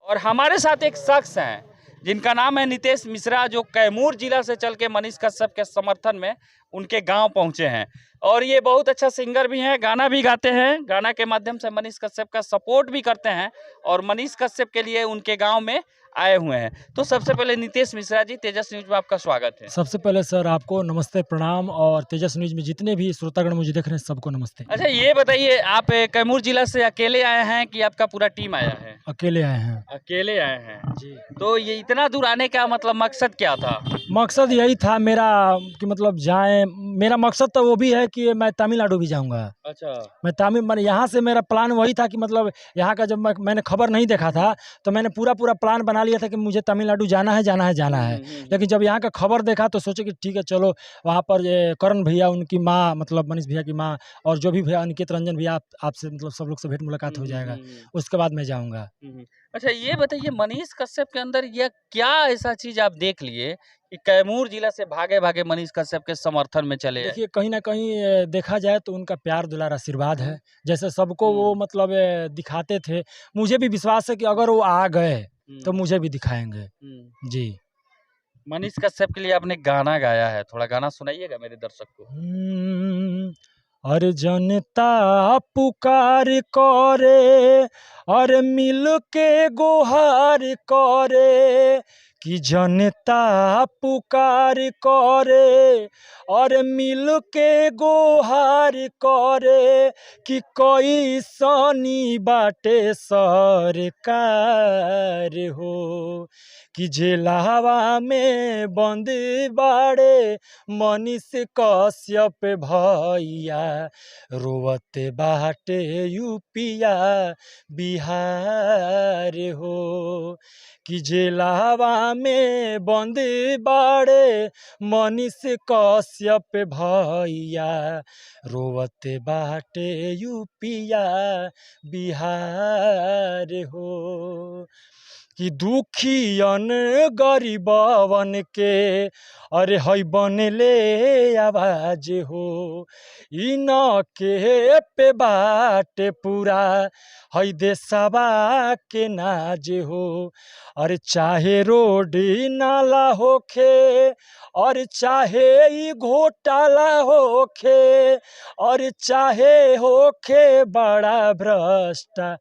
और हमारे साथ एक शख्स हैं जिनका नाम है नितेश मिश्रा, जो कैमूर जिला से चल के मनीष कश्यप के समर्थन में उनके गांव पहुंचे हैं। और ये बहुत अच्छा सिंगर भी हैं, गाना भी गाते हैं, गाना के माध्यम से मनीष कश्यप का सपोर्ट भी करते हैं और मनीष कश्यप के लिए उनके गांव में आए हुए हैं। तो सबसे पहले नितेश मिश्रा जी, तेजस न्यूज में आपका स्वागत है। सबसे पहले सर आपको नमस्ते प्रणाम, और तेजस न्यूज में जितने भी श्रोतागण मुझे देख रहे हैं सबको नमस्ते। अच्छा, ये बताइए, आप कैमूर जिला से अकेले आए हैं कि आपका पूरा टीम आया है? अकेले आए हैं अकेले आए हैं जी। तो ये इतना दूर आने का मतलब मकसद क्या था? मकसद यही था मेरा कि मतलब जाएं, मेरा मकसद तो वो भी है कि मैं तमिलनाडु भी जाऊंगा। अच्छा। मैंने यहाँ से मेरा प्लान वही था कि मतलब यहाँ का जब मैंने खबर नहीं देखा था तो मैंने पूरा प्लान बना लिया था कि मुझे तमिलनाडु जाना है। लेकिन जब यहाँ का खबर देखा तो सोचे कि ठीक है चलो वहाँ पर ये करण भैया, उनकी माँ मतलब मनीष भैया की माँ, और जो भी भैया अनिकेत रंजन भैया, आपसे मतलब सब लोग से भेंट मुलाकात हो जाएगा, उसके बाद मैं जाऊँगा। अच्छा, ये बताइए, मनीष कश्यप के अंदर यह क्या ऐसा चीज आप देख लिए कि कैमूर जिला से भागे भागे मनीष कश्यप के समर्थन में चले आए? देखिए कहीं ना कहीं देखा जाए तो उनका प्यार दुलार आशीर्वाद है। जैसे सबको वो मतलब दिखाते थे, मुझे भी विश्वास है कि अगर वो आ गए तो मुझे भी दिखाएंगे जी। मनीष कश्यप के लिए आपने गाना गाया है, थोड़ा गाना सुनाइएगा मेरे दर्शक को। अरे जनता पुकार करे और मिल के गुहार करे, कि जनता पुकार करे और मिल के गुहार करे, कि कोई सनी बाटे सरकार हो, कि जेलहवा में बंद बाड़े मनीष कश्यप भैया, रोवत बाटे यूपिया बिहार हो, कि जेलहवा में बंद बाड़े मनीष कश्यप भैया, रोवत बाटे यूपिया बिहार हो, कि दुखियन गरीबवन के अरे हई बनले आवाज हो, इन के पे बाटे पूरा हई देशवा के नाज हो, अरे चाहे रोड नाला होखे और चाहे ई घोटाला होखे और चाहे होखे बड़ा भ्रष्टाचार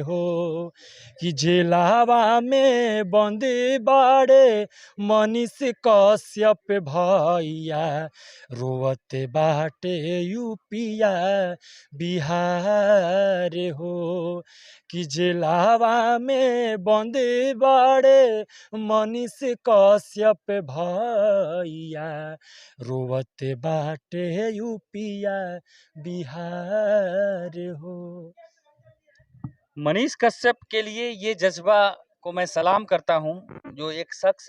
हो, कि जेलहवा में बंद बाड़े मनीष कश्यप भैया, रोवत बाटे यूपिया बिहार हो, कि जेलहवा में बंद बाड़े मनीष कश्यप भैया, रोवत बाटे यूपिया बिहार हो। मनीष कश्यप के लिए ये जज्बा को मैं सलाम करता हूं, जो एक शख्स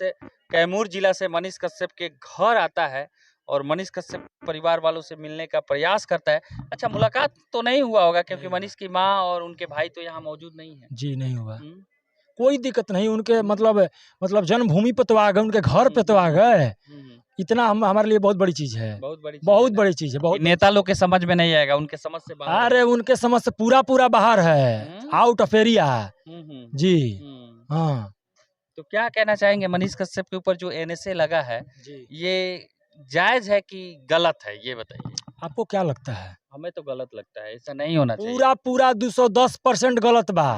कैमूर जिला से मनीष कश्यप के घर आता है और मनीष कश्यप परिवार वालों से मिलने का प्रयास करता है। अच्छा, मुलाकात तो नहीं हुआ होगा क्योंकि मनीष की माँ और उनके भाई तो यहाँ मौजूद नहीं है? जी नहीं हुआ, कोई दिक्कत नहीं। उनके मतलब जन्मभूमि पे तो आ गए, उनके घर पे तो आ गए, इतना हमारे लिए बहुत बड़ी चीज है, बहुत बड़ी चीज है। बहुत नेता लोग के समझ में नहीं आएगा, उनके समझ से बाहर। अरे उनके समझ से पूरा बाहर है, आउट ऑफ एरिया जी। हाँ, तो क्या कहना चाहेंगे मनीष कश्यप के ऊपर जो एनएसए लगा है, ये जायज है कि गलत है, ये बताइए। आपको क्या लगता है? हमें तो गलत लगता है, ऐसा नहीं होना चाहिए। पूरा 210% गलत बा।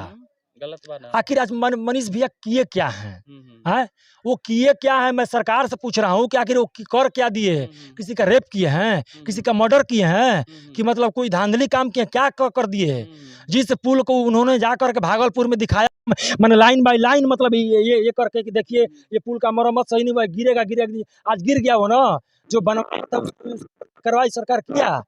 गलत बा ना। आखिर आज मनीष भैया किए क्या हैं? हैं वो किए क्या है? मैं सरकार से पूछ रहा हूँ कि आखिर वो कर क्या दिए? किसी का रेप किए हैं? किसी का मर्डर किए हैं? कि मतलब कोई धांधली काम किए? क्या कर दिए? जिस पुल को उन्होंने जा करके भागलपुर में दिखाया, मैंने लाइन बाय लाइन मतलब ये करके कि देखिए ये पुल का मरम्मत सही नहीं हुआ, गिरेगा, आज गिर गया वो ना, जो बनवाया था कार्रवाई सरकार किया।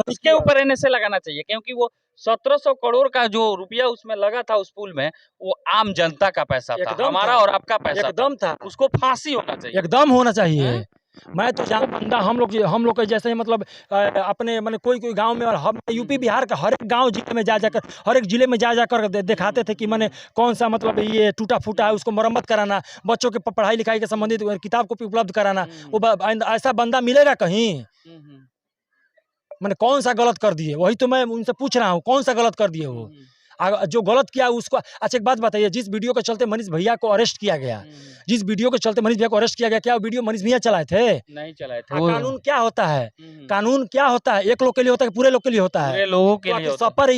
इसके ऊपर एनएसए लगाना चाहिए क्योंकि वो 1700 करोड़ का जो रुपया उसमें लगा था उस पुल में, वो आम जनता का पैसा था, हमारा और आपका पैसा एकदम था। उसको फांसी होना चाहिए, एकदम होना चाहिए। मैं तो जहाँ बंदा हम लोग के जैसे मतलब अपने मैंने कोई गांव में, और हम यूपी बिहार का हर एक गांव जिले में जाकर, हर एक जिले में जाकर दिखाते थे कि मैंने कौन सा मतलब ये टूटा फूटा है उसको मरम्मत कराना, बच्चों के पढ़ाई लिखाई के संबंधित किताब कॉपी उपलब्ध कराना। वो ऐसा बंदा मिलेगा कहीं? मैंने कौन सा गलत कर दिए? वही तो मैं उनसे पूछ रहा हूँ, कौन सा गलत कर दिए वो? जो गलत किया उसको। अच्छा एक बात बताइए, जिस वीडियो के चलते मनीष भैया को अरेस्ट किया गया, जिस वीडियो के चलते मनीष भैया को अरेस्ट किया गया, क्या वो वीडियो मनीष भैया चलाए थे? नहीं चलाए थे। कानून क्या होता है? कानून क्या होता है? एक लोग के लिए होता है, पूरे लोग के लिए होता है? पूरे लोगों के तो लिए आखिर होता सब पर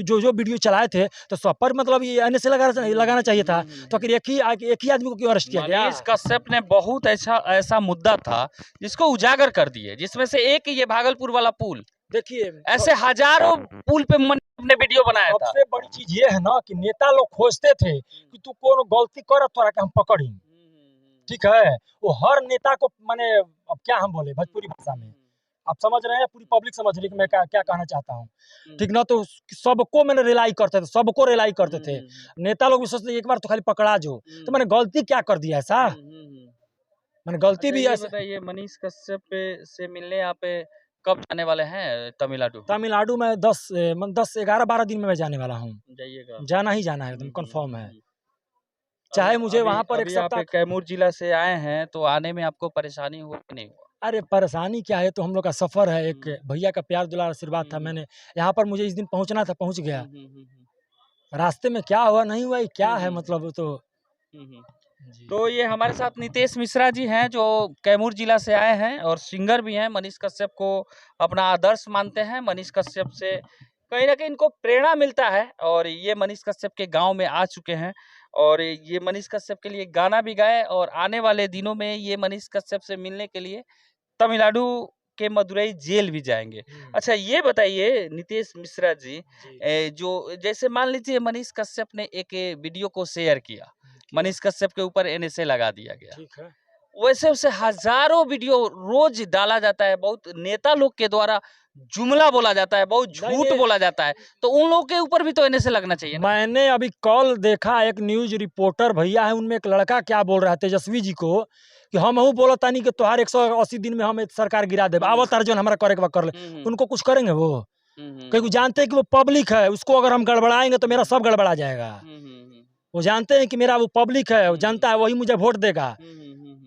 जो वीडियो चलाए थे, तो सब पर मतलब ये NSA लगाना चाहिए था। तो आखिर एक ही आदमी को क्यों अरेस्ट किया गया? मनीष कश्यप ने बहुत ऐसा मुद्दा था जिसको उजागर कर दिए, जिसमें से एक ये भागलपुर वाला पुल। देखिए ऐसे हजारों पुल पे मनीष ने वीडियो बनाया था। सबसे बड़ी चीज ये है ना कि नेता लोग खोजते थे कि तू कौन गलती कर तोरा के हम पकड़ी, ठीक है। वो हर नेता को माने, अब क्या हम बोले भोजपुरी भाषा में, आप समझ रहे हैं, पूरी पब्लिक समझ रही है कि मैं क्या कहना चाहता हूँ, ठीक ना। तो सबको मैंने रिलाई करते थे, सबको रिलाई करते थे। नेता लोग भी सोचते एक बार तो खाली पकड़ा जो, तो मैंने गलती क्या कर दिया ऐसा? मैंने गलती भी ऐसा। बताइए, मनीष कश्यप से मिलने आप कब जाने वाले हैं तमिलनाडु? तमिलनाडु में 10 11 12 दिन में मैं जाने वाला हूँ। जाइएगा? जाना ही जाना है, एकदम कंफर्म है। चाहे मुझे वहाँ पर एक सप्ताह। कैमूर जिला से आए हैं तो आने में आपको परेशानी हुआ कि नहीं हुआ? अरे परेशानी क्या है, तो हम लोग का सफर है, एक भैया का प्यार दुलार आशीर्वाद था। मैंने यहाँ पर मुझे इस दिन पहुँचना था, पहुँच गया। रास्ते में क्या हुआ नहीं हुआ क्या है मतलब, तो ये हमारे साथ नितेश मिश्रा जी हैं जो कैमूर जिला से आए हैं और सिंगर भी हैं। मनीष कश्यप को अपना आदर्श मानते हैं। मनीष कश्यप से कहीं ना कहीं इनको प्रेरणा मिलता है और ये मनीष कश्यप के गांव में आ चुके हैं और ये मनीष कश्यप के लिए गाना भी गाए और आने वाले दिनों में ये मनीष कश्यप से मिलने के लिए तमिलनाडु के मदुरई जेल भी जाएंगे। अच्छा ये बताइए नितेश मिश्रा जी, जो जैसे मान लीजिए मनीष कश्यप ने एक वीडियो को शेयर किया, मनीष कश्यप के ऊपर NSA लगा दिया गया, ठीक है। वैसे उसे हजारों वीडियो रोज डाला जाता है, बहुत नेता लोग के द्वारा जुमला बोला जाता है, बहुत झूठ बोला जाता है, तो उन लोगों के ऊपर भी तो NSA लगना चाहिए ना? मैंने अभी कल देखा, एक न्यूज रिपोर्टर भैया है, उनमें एक लड़का क्या बोल रहा है तेजस्वी जी को कि हम बोला तानी कि तोहार 180 दिन में हम सरकार गिरा दे, आवत अर्जुन हमारा करे के कर ले। उनको कुछ करेंगे वो? क्योंकि जानते हैं कि वो पब्लिक है, उसको अगर हम गड़बड़ाएंगे तो मेरा सब गड़बड़ा जाएगा। वो जानते हैं कि मेरा वो पब्लिक है, वो जानता है, वही मुझे वोट देगा,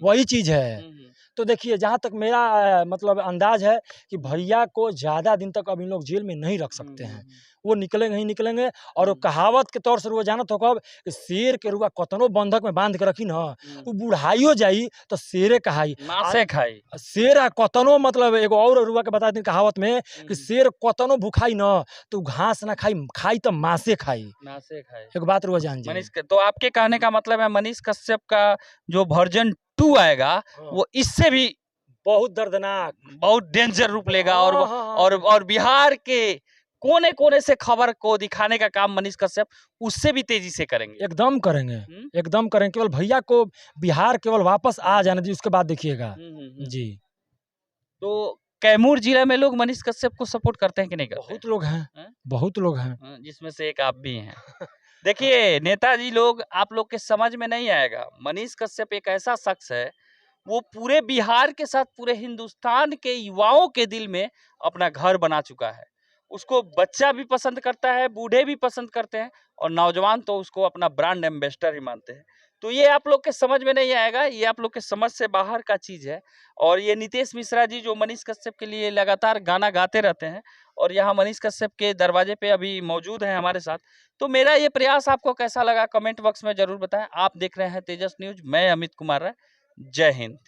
वही चीज है। तो देखिए जहाँ तक मेरा मतलब अंदाज है कि भैया को ज्यादा दिन तक अब इन लोग जेल में नहीं रख सकते हैं, वो निकलेंगे ही निकलेंगे। और वो कहावत के तौर से वो जानत हो कब कि शेर के रुआ कतनो बंधक में बांध के रखी ना, वो बुढ़ाइयो जाई तो शेरे कहाई, मासे खाई। शेर कतनो मतलब एगो और रुआ के बता दी कहावत में कि शेर कतनो भूखाई ना तो घास ना खाई, खाई तो मासे खाई। एक बात रुआ जान जी। तो आपके कहने का मतलब है मनीष कश्यप का जो वर्जन 2 आएगा वो इससे भी बहुत दर्दनाक, बहुत डेंजर रूप लेगा और बिहार के कोने कोने से खबर को दिखाने का काम मनीष कश्यप उससे भी तेजी से करेंगे। एकदम करेंगे, एकदम करेंगे। केवल भैया को बिहार केवल वापस आ जाने दी, उसके बाद देखिएगा जी। तो कैमूर जिला में लोग मनीष कश्यप को सपोर्ट करते हैं कि नहीं करते? बहुत लोग हैं, बहुत लोग हैं, जिसमें से एक आप भी हैं। देखिए नेताजी लोग, आप लोग के समझ में नहीं आएगा, मनीष कश्यप एक ऐसा शख्स है, वो पूरे बिहार के साथ पूरे हिंदुस्तान के युवाओं के दिल में अपना घर बना चुका है। उसको बच्चा भी पसंद करता है, बूढ़े भी पसंद करते हैं और नौजवान तो उसको अपना ब्रांड एम्बेसडर ही मानते हैं। तो ये आप लोग के समझ में नहीं आएगा, ये आप लोग के समझ से बाहर का चीज है। और ये नितेश मिश्रा जी जो मनीष कश्यप के लिए लगातार गाना गाते रहते हैं और यहाँ मनीष कश्यप के दरवाजे पे अभी मौजूद हैं हमारे साथ। तो मेरा ये प्रयास आपको कैसा लगा कमेंट बॉक्स में जरूर बताएं। आप देख रहे हैं तेजस न्यूज, मैं अमित कुमार राय। जय हिंद।